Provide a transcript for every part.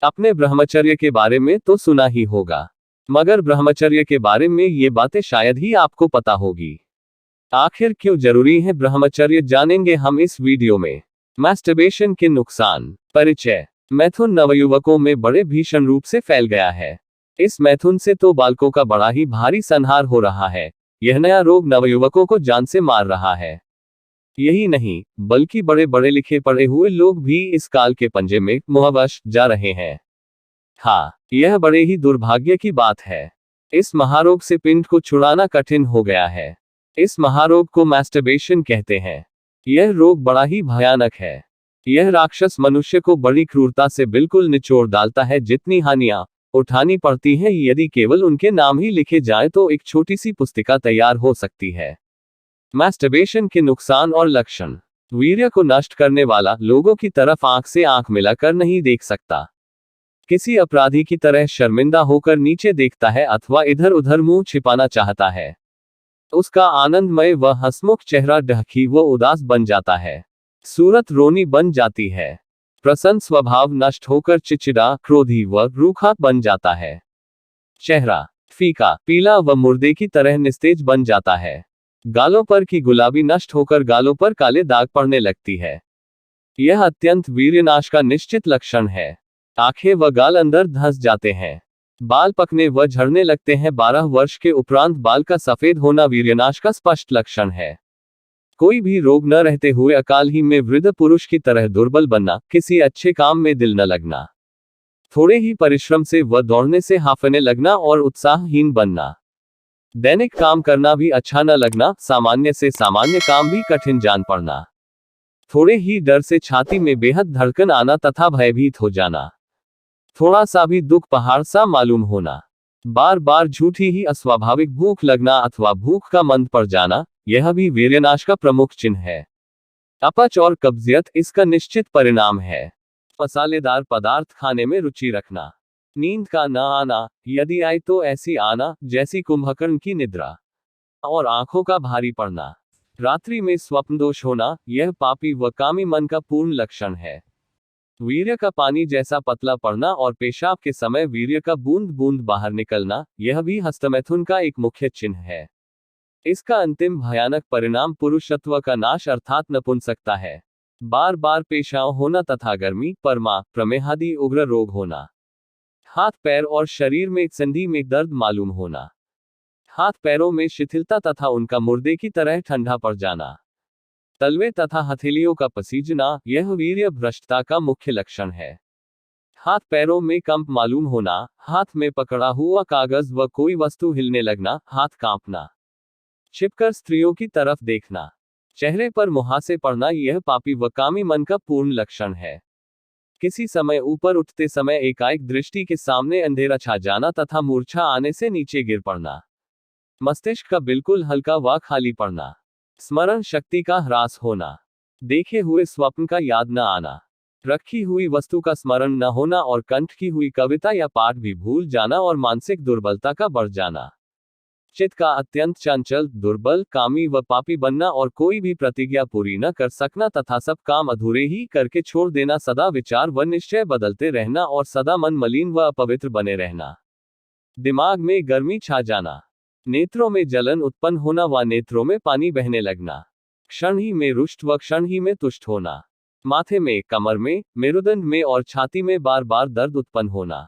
अपने ब्रह्मचर्य के बारे में तो सुना ही होगा, मगर ब्रह्मचर्य के बारे में ये बातें शायद ही आपको पता होगी। आखिर क्यों जरूरी है ब्रह्मचर्य, जानेंगे हम इस वीडियो में। मैस्टरबेशन के नुकसान। परिचय। मैथुन नवयुवकों में बड़े भीषण रूप से फैल गया है। इस मैथुन से तो बालकों का बड़ा ही भारी संहार हो रहा है। यह नया रोग नवयुवकों को जान से मार रहा है। यही नहीं, बल्कि बड़े बड़े लिखे पढ़े हुए लोग भी इस काल के पंजे में मुहवश जा रहे हैं। हाँ, यह बड़े ही दुर्भाग्य की बात है। इस महारोग से पिंड को छुड़ाना कठिन हो गया है। इस महारोग को मैस्टरबेशन कहते हैं। यह रोग बड़ा ही भयानक है। यह राक्षस मनुष्य को बड़ी क्रूरता से बिल्कुल निचोड़ डालता है। जितनी हानियां उठानी पड़ती हैं, यदि केवल उनके नाम ही लिखे जाएं तो एक छोटी सी पुस्तिका तैयार हो सकती है। मैस्टरबेशन के नुकसान और लक्षण। वीर्य को नष्ट करने वाला लोगों की तरफ आंख से आंख मिलाकर नहीं देख सकता। किसी अपराधी की तरह शर्मिंदा होकर नीचे देखता है अथवा इधर उधर मुंह छिपाना चाहता है। उसका आनंदमय व हंसमुख चेहरा ढकी व उदास बन जाता है। सूरत रोनी बन जाती है। प्रसन्न स्वभाव नष्ट होकर चिड़चिड़ा, क्रोधी व रूखा बन जाता है। चेहरा फीका, पीला व मुर्दे की तरह निस्तेज बन जाता है। गालों पर की गुलाबी नष्ट होकर गालों पर काले दाग पड़ने लगती है। यह अत्यंत वीर्यनाश का निश्चित लक्षण है। आंखें व गाल अंदर धंस जाते हैं। बाल पकने व झड़ने लगते हैं। 12 वर्ष के उपरांत बाल का सफेद होना वीर्यनाश का स्पष्ट लक्षण है। कोई भी रोग न रहते हुए अकाल ही में वृद्ध पुरुष की तरह दुर्बल बनना, किसी अच्छे काम में दिल न लगना, थोड़े ही परिश्रम से व दौड़ने से हांफने लगना और उत्साहहीन बनना, दैनिक काम करना भी अच्छा न लगना, सामान्य से सामान्य काम भी कठिन जान पड़ना, थोड़े ही डर से छाती में बेहद धड़कन आना तथा भयभीत हो जाना, थोड़ा सा भी दुख पहाड़ सा मालूम होना, बार बार झूठी ही अस्वाभाविक भूख लगना अथवा भूख का मंद पड़ जाना, यह भी वीर्यनाश का प्रमुख चिन्ह है। अपच और कब्जियत इसका निश्चित परिणाम है। मसालेदार पदार्थ खाने में रुचि रखना। नींद का न आना, यदि आए तो ऐसी आना जैसी कुंभकर्ण की निद्रा, और आंखों का भारी पड़ना। रात्रि में स्वप्न दोष होना, यह पापी व कामी मन का पूर्ण लक्षण है। वीर्य का पानी जैसा पतला पड़ना और पेशाब के समय वीर्य का बूंद बूंद बाहर निकलना, यह भी हस्तमैथुन का एक मुख्य चिन्ह है। इसका अंतिम भयानक परिणाम पुरुषत्व का नाश अर्थात नपुंसकता है। बार बार पेशाब होना तथा गर्मी, परमा, प्रमेहादि उग्र रोग होना। हाथ पैर और शरीर में संधि में दर्द मालूम होना। हाथ पैरों में शिथिलता तथा उनका मुर्दे की तरह ठंडा पड़ जाना। तलवे तथा हथेलियों का पसीजना, यह वीर्य भ्रष्टता का मुख्य लक्षण है। हाथ पैरों में कंप मालूम होना, हाथ में पकड़ा हुआ कागज व कोई वस्तु हिलने लगना, हाथ कांपना, छिपकर स्त्रियों की तरफ देखना, चेहरे पर मुहासे पड़ना, यह पापी व कामी मन का पूर्ण लक्षण है। किसी समय ऊपर उठते समय एकाएक दृष्टि के सामने अंधेरा छा जाना तथा मूर्छा आने से नीचे गिर पड़ना, मस्तिष्क का बिल्कुल हल्का व खाली पड़ना, स्मरण शक्ति का ह्रास होना, देखे हुए स्वप्न का याद न आना, रखी हुई वस्तु का स्मरण न होना और कंठ की हुई कविता या पाठ भी भूल जाना और मानसिक दुर्बलता का बढ़ जाना, चित्त का अत्यंत चंचल, दुर्बल, कामी व पापी बनना और कोई भी प्रतिज्ञा पूरी न कर सकना तथा सब काम अधूरे ही करके छोड़ देना, सदा विचार व निश्चय बदलते रहना और सदा मन मलिन व अपवित्र बने रहना, दिमाग में गर्मी छा जाना, नेत्रों में जलन उत्पन्न होना व नेत्रों में पानी बहने लगना, क्षण ही में रुष्ट व क्षण ही में तुष्ट होना, माथे में, कमर में, मेरुदंड में और छाती में बार बार दर्द उत्पन्न होना,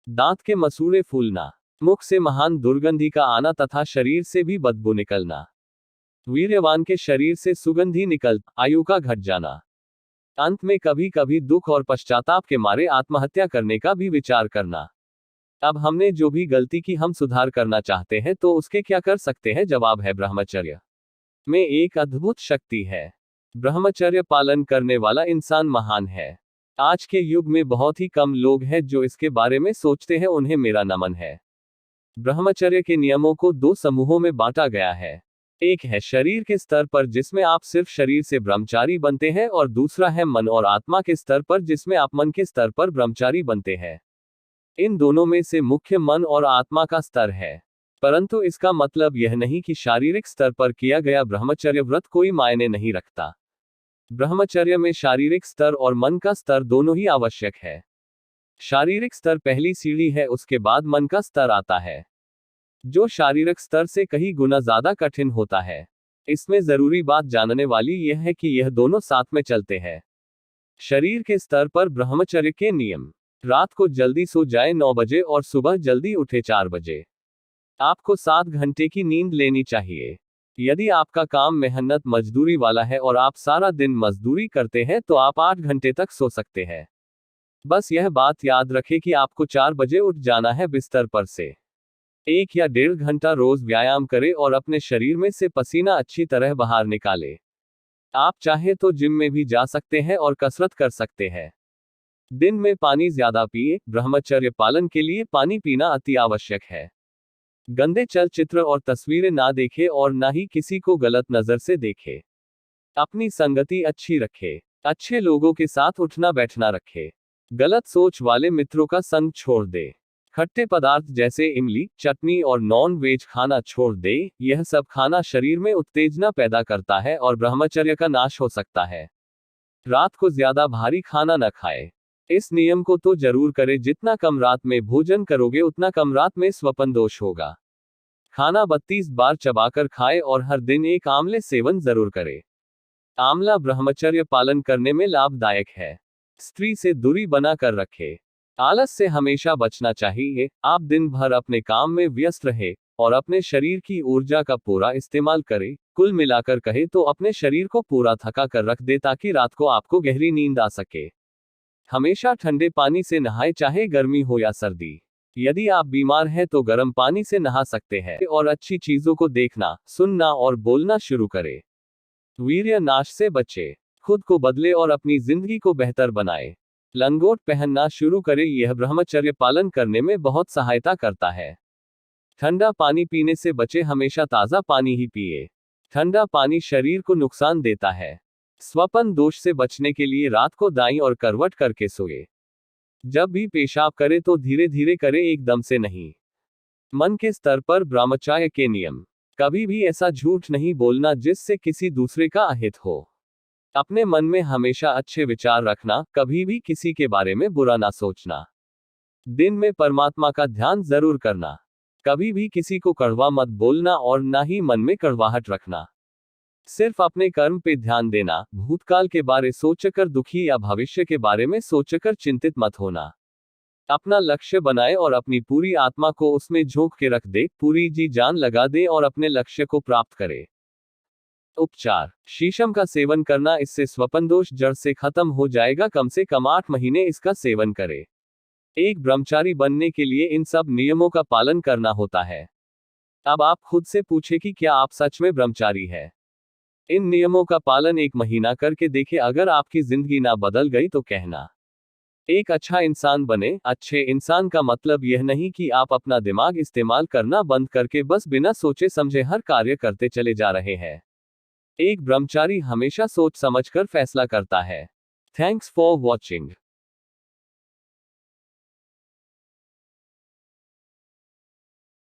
दांत के मसूड़े फूलना, मुख से महान दुर्गंधि का आना तथा शरीर से भी बदबू निकलना, वीर्यवान के शरीर से सुगंधी निकल, आयु का घट जाना, अंत में कभी कभी दुख और पश्चाताप के मारे आत्महत्या करने का भी विचार करना। अब हमने जो भी गलती की हम सुधार करना चाहते हैं तो उसके क्या कर सकते हैं? जवाब है, ब्रह्मचर्य में एक अद्भुत शक्ति है। ब्रह्मचर्य पालन करने वाला इंसान महान है। आज के युग में बहुत ही कम लोग हैं जो इसके बारे में सोचते हैं, उन्हें मेरा नमन है। ब्रह्मचर्य के नियमों को 2 समूहों में बांटा गया है। एक है शरीर के स्तर पर, जिसमें आप सिर्फ शरीर से ब्रह्मचारी बनते हैं, और दूसरा है मन और आत्मा के स्तर पर, जिसमें आप मन के स्तर पर ब्रह्मचारी बनते हैं। इन दोनों में से मुख्य मन और आत्मा का स्तर है, परंतु इसका मतलब यह नहीं कि शारीरिक स्तर पर किया गया ब्रह्मचर्य व्रत कोई मायने नहीं रखता। ब्रह्मचर्य में शारीरिक स्तर और मन का स्तर दोनों ही आवश्यक है। शारीरिक स्तर पहली सीढ़ी है, उसके बाद मन का स्तर आता है, जो शारीरिक स्तर से कई गुना ज्यादा कठिन होता है। इसमें जरूरी बात जानने वाली यह है कि यह दोनों साथ में चलते हैं। शरीर के स्तर पर ब्रह्मचर्य के नियम। रात को जल्दी सो जाए 9 बजे और सुबह जल्दी उठे 4 बजे। आपको 7 घंटे की नींद लेनी चाहिए। यदि आपका काम मेहनत मजदूरी वाला है और आप सारा दिन मजदूरी करते हैं तो आप 8 घंटे तक सो सकते हैं। बस यह बात याद रखें कि आपको 4 बजे उठ जाना है बिस्तर पर से। 1 या 1.5 घंटा रोज व्यायाम करें और अपने शरीर में से पसीना अच्छी तरह बाहर निकालें। आप चाहे तो जिम में भी जा सकते हैं और कसरत कर सकते हैं। दिन में पानी ज्यादा पिए। ब्रह्मचर्य पालन के लिए पानी पीना अति आवश्यक है। गंदे चलचित्र और तस्वीरें ना देखें और ना ही किसी को गलत नजर से देखें। अपनी संगति अच्छी रखें। अच्छे लोगों के साथ उठना बैठना रखें। गलत सोच वाले मित्रों का संग छोड़ दे। खट्टे पदार्थ जैसे इमली, चटनी और नॉन वेज खाना छोड़ दे। यह सब खाना शरीर में उत्तेजना पैदा करता है और ब्रह्मचर्य का नाश हो सकता है। रात को ज्यादा भारी खाना न खाए। इस नियम को तो जरूर करें, जितना कम रात में भोजन करोगे उतना कम रात में स्वपन दोष होगा। खाना 32 बार चबाकर खाए और हर दिन एक आंवले सेवन जरूर करें। आंवला ब्रह्मचर्य पालन करने में लाभदायक है। स्त्री से दूरी बना कर रखे। आलस से हमेशा बचना चाहिए। आप दिन भर अपने काम में व्यस्त रहे और अपने शरीर की ऊर्जा का पूरा इस्तेमाल करें। कुल मिलाकर कहे तो अपने शरीर को पूरा थका कर रख दे ताकि रात को आपको गहरी नींद आ सके। हमेशा ठंडे पानी से नहाए, चाहे गर्मी हो या सर्दी। यदि आप बीमार हैं तो गर्म पानी से नहा सकते हैं और अच्छी चीजों को देखना, सुनना और बोलना शुरू करें। वीर्य नाश से बचे। खुद को बदले और अपनी जिंदगी को बेहतर बनाए। लंगोट पहनना शुरू करें, यह ब्रह्मचर्य पालन करने में बहुत सहायता करता है। ठंडा पानी पीने से बचे, हमेशा ताज़ा पानी ही पिए। ठंडा पानी शरीर को नुकसान देता है। स्वपन दोष से बचने के लिए रात को दाईं और करवट करके सोए। जब भी पेशाब करे तो धीरे धीरे करे, एकदम से नहीं। मन के स्तर पर ब्रह्मचर्य के नियम। कभी भी ऐसा झूठ नहीं बोलना जिससे किसी दूसरे का अहित हो। अपने मन में हमेशा अच्छे विचार रखना, कभी भी किसी के बारे में बुरा ना सोचना। दिन में परमात्मा का ध्यान जरूर करना। कभी भी किसी को कड़वा मत बोलना और ना ही मन में कड़वाहट रखना। सिर्फ अपने कर्म पे ध्यान देना। भूतकाल के बारे सोचकर दुखी या भविष्य के बारे में सोचकर चिंतित मत होना। अपना लक्ष्य बनाए और अपनी पूरी आत्मा को उसमें झोंक के रख दे, पूरी जी जान लगा दे और अपने लक्ष्य को प्राप्त करे। उपचार। शीशम का सेवन करना, इससे स्वपन दोष जड़ से खत्म हो जाएगा। कम से कम 8 महीने इसका सेवन करें। एक ब्रह्मचारी बनने के लिए इन सब नियमों का पालन करना होता है। अब आप खुद से पूछे कि क्या आप सच में ब्रह्मचारी है। इन नियमों का पालन 1 महीना करके देखें। अगर आपकी जिंदगी ना बदल गई तो कहना। एक अच्छा इंसान बने। अच्छे इंसान का मतलब यह नहीं कि आप अपना दिमाग इस्तेमाल करना बंद करके बस बिना सोचे समझे हर कार्य करते चले जा रहे हैं। एक ब्रह्मचारी हमेशा सोच समझकर फैसला करता है। Thanks for watching.